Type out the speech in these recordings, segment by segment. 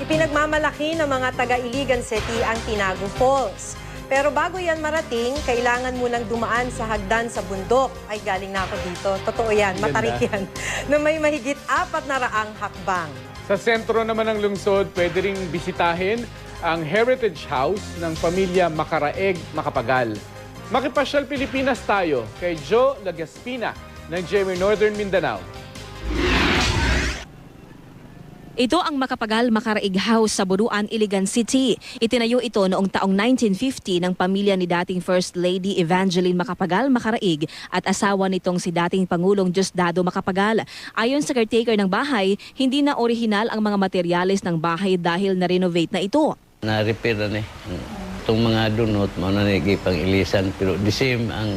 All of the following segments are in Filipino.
Ipinagmamalaki ng mga taga-Iligan City ang Tinago Falls. Pero bago yan marating, kailangan munang dumaan sa hagdan sa bundok. Ay, galing na ako dito. Totoo yan, matarik yan. Na may mahigit 400 hakbang. Sa sentro naman ng lungsod, pwede ring bisitahin ang Heritage House ng pamilya Macaraeg, Macapagal. Makipasyal Pilipinas tayo kay Joe Lagaspina ng GMA Northern Mindanao. Ito ang Macapagal Macaraeg House sa Buruan, Iligan City. Itinayo ito noong taong 1950 ng pamilya ni dating First Lady Evangeline Macapagal Macaraeg at asawa nitong si dating Pangulong Diosdado Macapagal. Ayon sa caretaker ng bahay, hindi na orihinal ang mga materyales ng bahay dahil na-renovate na ito. Na-repair na itong mga dunot, mauna na pang ilisan, pero the same ang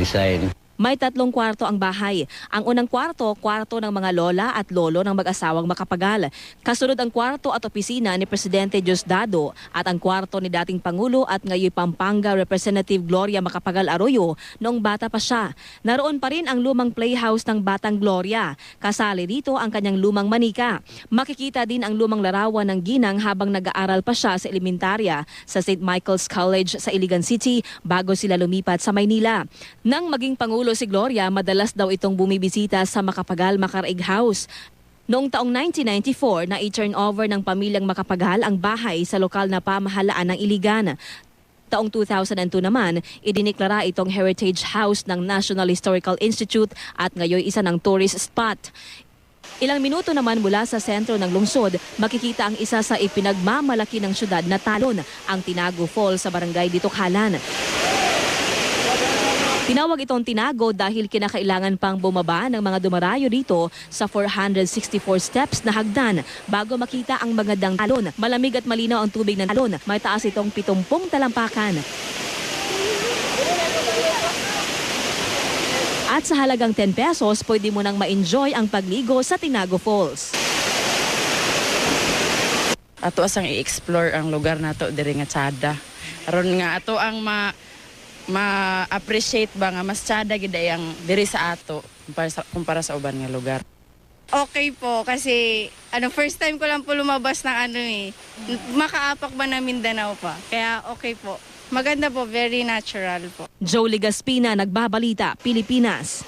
design. May 3 kwarto ang bahay. Ang unang kwarto ng mga lola at lolo ng mag-asawang Macapagal. Kasunod ang kwarto at opisina ni Presidente Diosdado at ang kwarto ni dating Pangulo at ngayon Pampanga Representative Gloria Macapagal Arroyo noong bata pa siya. Naroon pa rin ang lumang playhouse ng Batang Gloria. Kasali dito ang kanyang lumang manika. Makikita din ang lumang larawan ng ginang habang nag-aaral pa siya sa elementarya sa St. Michael's College sa Iligan City bago sila lumipat sa Maynila. Nang maging Pangulo si Gloria, madalas daw itong bumibisita sa Macapagal Macaraeg House. Noong taong 1994, na i-turn over ng pamilyang Macapagal ang bahay sa lokal na pamahalaan ng Iligan. Taong 2002 naman, idiniklara itong Heritage House ng National Historical Institute at ngayon isa ng tourist spot. Ilang minuto naman mula sa sentro ng lungsod, makikita ang isa sa ipinagmamalaki ng syudad na talon, ang Tinago Falls sa barangay Ditukhalan. Tinawag itong Tinago dahil kinakailangan pang bumaba ng mga dumarayo dito sa 464 steps na hagdan bago makita ang magandang talon. Malamig at malinaw ang tubig ng talon. May taas itong 70 talampakan. At sa halagang 10 pesos, pwede mo nang ma-enjoy ang pagligo sa Tinago Falls. Ato asang i-explore ang lugar nato diri nga tsada. Aron nga ato ang ma-appreciate ba nga mas tsada gid ang diri sa ato kumpara sa uban nga lugar. Okay po kasi first time ko lang po lumabas ng makaapak ba na Mindanao pa. Kaya okay po. Maganda po, very natural po. Joe Lagaspina, Nagbabalita, Pilipinas.